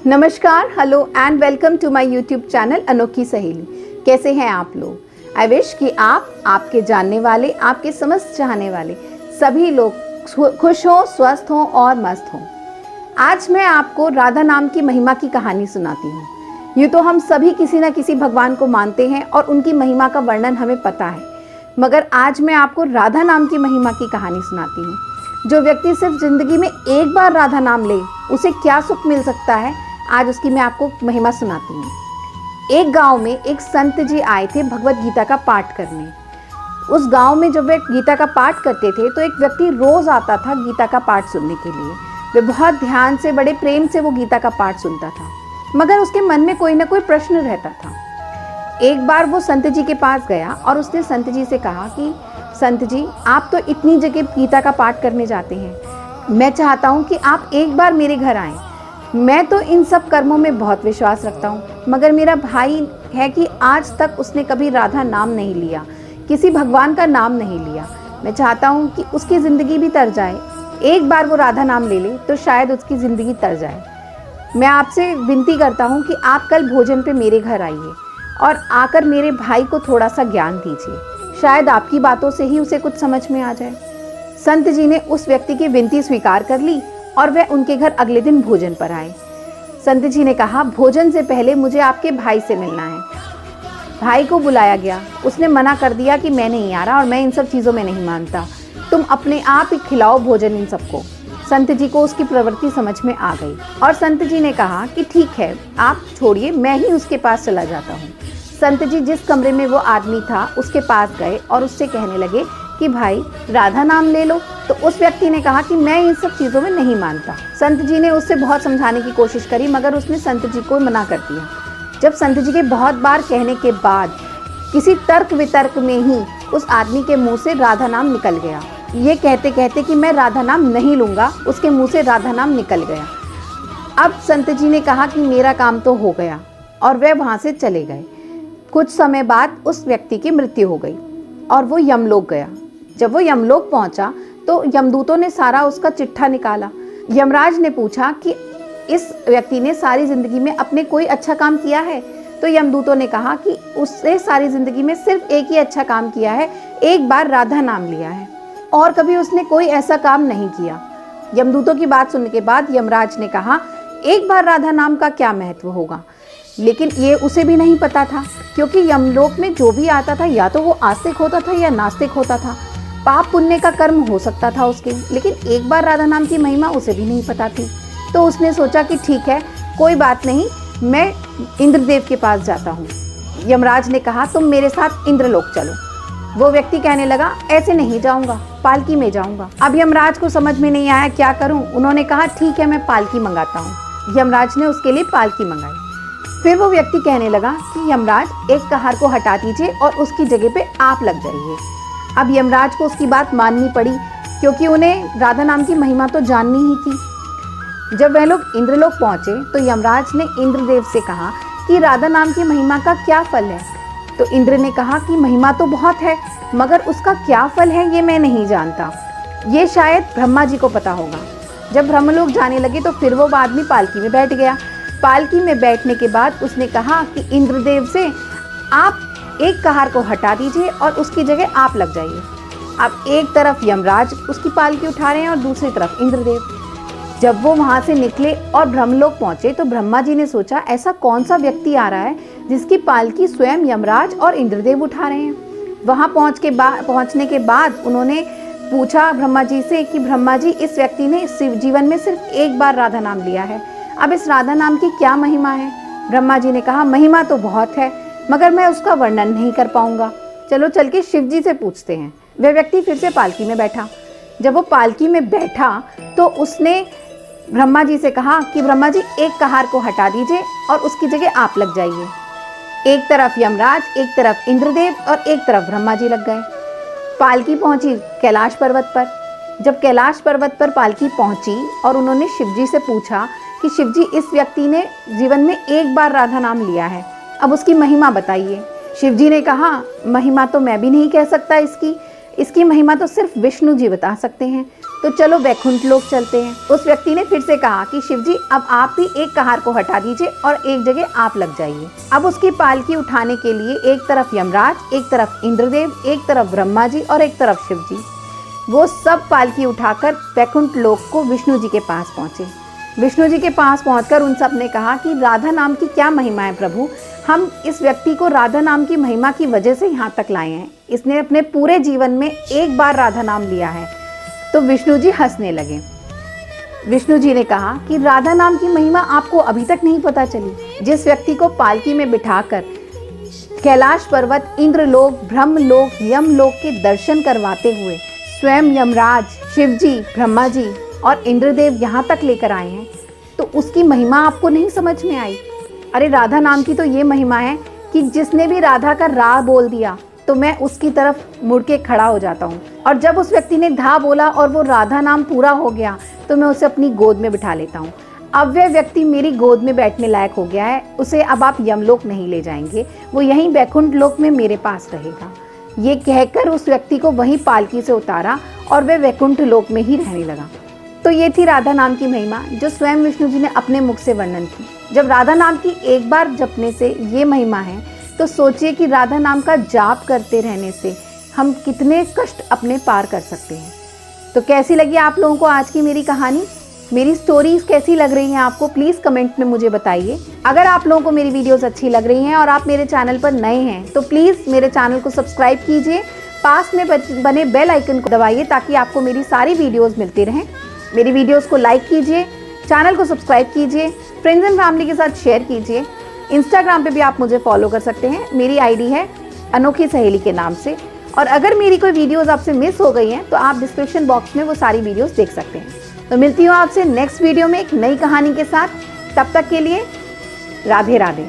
नमस्कार, hello and welcome to my YouTube channel Anokhi Saheli. कैसे हैं आप लोग? आई विश कि आपके जानने वाले, आपके समस्त चाहने वाले सभी लोग खुश हों, स्वस्थ हों और मस्त हों। आज मैं आपको राधा नाम की महिमा की कहानी सुनाती हूँ। यूँ तो हम सभी किसी न किसी भगवान को मानते हैं और उनकी महिमा का वर्णन हमें पता है, मगर आज मैं आपको राधा नाम की महिमा की कहानी सुनाती हूँ। जो व्यक्ति सिर्फ जिंदगी में एक बार राधा नाम ले, उसे क्या सुख मिल सकता है, आज उसकी मैं आपको महिमा सुनाती हूँ। एक गांव में एक संत जी आए थे भगवत गीता का पाठ करने। उस गांव में जब वे गीता का पाठ करते थे तो एक व्यक्ति रोज आता था गीता का पाठ सुनने के लिए। वे बहुत ध्यान से, बड़े प्रेम से वो गीता का पाठ सुनता था, मगर उसके मन में कोई ना कोई प्रश्न रहता था। एक बार वो संत जी के पास गया और उसने संत जी से कहा कि संत जी, आप तो इतनी जगह गीता का पाठ करने जाते हैं, मैं चाहता हूँ कि आप एक बार मेरे घर आएँ। मैं तो इन सब कर्मों में बहुत विश्वास रखता हूँ, मगर मेरा भाई है कि आज तक उसने कभी राधा नाम नहीं लिया, किसी भगवान का नाम नहीं लिया। मैं चाहता हूँ कि उसकी ज़िंदगी भी तर जाए, एक बार वो राधा नाम ले ले तो शायद उसकी ज़िंदगी तर जाए। मैं आपसे विनती करता हूँ कि आप कल भोजन पे मेरे घर आइए और आकर मेरे भाई को थोड़ा सा ज्ञान दीजिए, शायद आपकी बातों से ही उसे कुछ समझ में आ जाए। संत जी ने उस व्यक्ति की विनती स्वीकार कर ली और वह उनके घर अगले दिन भोजन पर आए। संत जी ने कहा, भोजन से पहले मुझे आपके भाई से मिलना है। भाई को बुलाया गया। उसने मना कर दिया कि मैं नहीं आ रहा और मैं इन सब चीज़ों में नहीं मानता, तुम अपने आप ही खिलाओ भोजन इन सबको। संत जी को उसकी प्रवृत्ति समझ में आ गई और संत जी ने कहा कि ठीक है, आप छोड़िए, मैं ही उसके पास चला जाता हूँ। संत जी जिस कमरे में वो आदमी था उसके पास गए और उससे कहने लगे कि भाई राधा नाम ले लो। तो उस व्यक्ति ने कहा कि मैं इन सब चीज़ों में नहीं मानता। संत जी ने उससे बहुत समझाने की कोशिश करी, मगर उसने संत जी को मना कर दिया। जब संत जी के बहुत बार कहने के बाद किसी तर्क वितर्क में ही उस आदमी के मुंह से राधा नाम निकल गया। ये कहते कहते कि मैं राधा नाम नहीं लूँगा, उसके मुँह से राधा नाम निकल गया। अब संत जी ने कहा कि मेरा काम तो हो गया और वह वहाँ से चले गए। कुछ समय बाद उस व्यक्ति की मृत्यु हो गई और वो यमलोक गया। जब वो यमलोक पहुंचा तो यमदूतों ने सारा उसका चिट्ठा निकाला। यमराज ने पूछा कि इस व्यक्ति ने सारी जिंदगी में अपने कोई अच्छा काम किया है? तो यमदूतों ने कहा कि उसने सारी जिंदगी में सिर्फ एक ही अच्छा काम किया है, एक बार राधा नाम लिया है, और कभी उसने कोई ऐसा काम नहीं किया। यमदूतों की बात सुनने के बाद यमराज ने कहा, एक बार राधा नाम का क्या महत्व होगा? लेकिन ये उसे भी नहीं पता था, क्योंकि यमलोक में जो भी आता था या तो वो आस्तिक होता था या नास्तिक होता था। पाप पुण्य का कर्म हो सकता था उसके, लेकिन एक बार राधा नाम की महिमा उसे भी नहीं पता थी। तो उसने सोचा कि ठीक है, कोई बात नहीं, मैं इंद्रदेव के पास जाता हूँ। यमराज ने कहा, तुम मेरे साथ इंद्रलोक चलो। वो व्यक्ति कहने लगा, ऐसे नहीं जाऊँगा, पालकी में जाऊँगा। अब यमराज को समझ में नहीं आया क्या करूँ। उन्होंने कहा, ठीक है, मैं पालकी मंगाता हूँ। यमराज ने उसके लिए पालकी मंगाई। फिर वो व्यक्ति कहने लगा कि यमराज, एक कहार को हटा दीजिए और उसकी जगह पे आप लग जाइए। अब यमराज को उसकी बात माननी पड़ी, क्योंकि उन्हें राधा नाम की महिमा तो जाननी ही थी। जब वह लोग इंद्रलोक पहुंचे तो यमराज ने इंद्रदेव से कहा कि राधा नाम की महिमा का क्या फल है? तो इंद्र ने कहा कि महिमा तो बहुत है, मगर उसका क्या फल है ये मैं नहीं जानता, ये शायद ब्रह्मा जी को पता होगा। जब ब्रह्मलोक जाने लगे तो फिर वो आदमी पालकी में बैठ गया। पालकी में बैठने के बाद उसने कहा कि इंद्रदेव से, आप एक कहार को हटा दीजिए और उसकी जगह आप लग जाइए। अब एक तरफ यमराज उसकी पालकी उठा रहे हैं और दूसरी तरफ इंद्रदेव। जब वो वहाँ से निकले और ब्रह्मलोक पहुँचे तो ब्रह्मा जी ने सोचा, ऐसा कौन सा व्यक्ति आ रहा है जिसकी पालकी स्वयं यमराज और इंद्रदेव उठा रहे हैं। वहाँ पहुँचने के बाद उन्होंने पूछा ब्रह्मा जी से कि ब्रह्मा जी, इस व्यक्ति ने जीवन में सिर्फ एक बार राधा नाम लिया है, अब इस राधा नाम की क्या महिमा है? ब्रह्मा जी ने कहा, महिमा तो बहुत है, मगर मैं उसका वर्णन नहीं कर पाऊंगा। चलो चल के शिव जी से पूछते हैं। वह व्यक्ति फिर से पालकी में बैठा। जब वो पालकी में बैठा तो उसने ब्रह्मा जी से कहा कि ब्रह्मा जी, एक कहार को हटा दीजिए और उसकी जगह आप लग जाइए। एक तरफ यमराज, एक तरफ इंद्रदेव और एक तरफ ब्रह्मा जी लग गए। पालकी पहुंची कैलाश पर्वत पर। जब कैलाश पर्वत पर पालकी पहुंची और उन्होंने शिव जी से पूछा कि शिव जी, इस व्यक्ति ने जीवन में एक बार राधा नाम लिया है, अब उसकी महिमा बताइए। शिव जी ने कहा, महिमा तो मैं भी नहीं कह सकता इसकी, इसकी महिमा तो सिर्फ विष्णु जी बता सकते हैं, तो चलो वैकुंठ लोक चलते हैं। उस व्यक्ति ने फिर से कहा कि शिव जी, अब आप ही एक कहार को हटा दीजिए और एक जगह आप लग जाइए। अब उसकी पालकी उठाने के लिए एक तरफ यमराज, एक तरफ इंद्रदेव, एक तरफ ब्रह्मा जी और एक तरफ शिव जी, वो सब पालकी उठाकर वैकुंठ लोक को विष्णु जी के पास पहुंचे। विष्णु जी के पास पहुंचकर उन सब ने कहा कि राधा नाम की क्या महिमा है प्रभु, हम इस व्यक्ति को राधा नाम की महिमा की वजह से यहाँ तक लाए हैं, इसने अपने पूरे जीवन में एक बार राधा नाम लिया है। तो विष्णु जी हंसने लगे। विष्णु जी ने कहा कि राधा नाम की महिमा आपको अभी तक नहीं पता चली। जिस व्यक्ति को पालकी में बिठाकर कैलाश पर्वत, इंद्रलोक, ब्रह्मलोक, यमलोक के दर्शन करवाते हुए स्वयं यमराज, शिव जी, ब्रह्मा जी और इंद्रदेव यहाँ तक लेकर आए हैं, तो उसकी महिमा आपको नहीं समझ में आई। अरे राधा नाम की तो ये महिमा है कि जिसने भी राधा का रा बोल दिया तो मैं उसकी तरफ मुड़ के खड़ा हो जाता हूँ, और जब उस व्यक्ति ने धा बोला और वो राधा नाम पूरा हो गया तो मैं उसे अपनी गोद में बिठा लेता हूँ। अब वह व्यक्ति मेरी गोद में बैठने लायक हो गया है, उसे अब आप यमलोक नहीं ले जाएंगे, वो यहीं वैकुंठ लोक में मेरे पास रहेगा। ये कहकर उस व्यक्ति को वहीं पालकी से उतारा और वह वैकुंठ लोक में ही रहने लगा। तो ये थी राधा नाम की महिमा जो स्वयं विष्णु जी ने अपने मुख से वर्णन की। जब राधा नाम की एक बार जपने से ये महिमा है, तो सोचिए कि राधा नाम का जाप करते रहने से हम कितने कष्ट अपने पार कर सकते हैं। तो कैसी लगी आप लोगों को आज की मेरी कहानी, मेरी स्टोरीज कैसी लग रही हैं आपको, प्लीज़ कमेंट में मुझे बताइए। अगर आप लोगों को मेरी वीडियोस अच्छी लग रही हैं और आप मेरे चैनल पर नए हैं तो प्लीज़ मेरे चैनल को सब्सक्राइब कीजिए, पास में बने बेल आइकन को दबाइए ताकि आपको मेरी सारी वीडियोज़ मिलती रहें। मेरी वीडियोज़ को लाइक कीजिए, चैनल को सब्सक्राइब कीजिए, फ्रेंड्स एंड फैमिली के साथ शेयर कीजिए। इंस्टाग्राम पे भी आप मुझे फॉलो कर सकते हैं, मेरी आईडी है अनोखी सहेली के नाम से। और अगर मेरी कोई वीडियोस आपसे मिस हो गई हैं तो आप डिस्क्रिप्शन बॉक्स में वो सारी वीडियोस देख सकते हैं। तो मिलती हूँ आपसे नेक्स्ट वीडियो में एक नई कहानी के साथ। तब तक के लिए राधे राधे।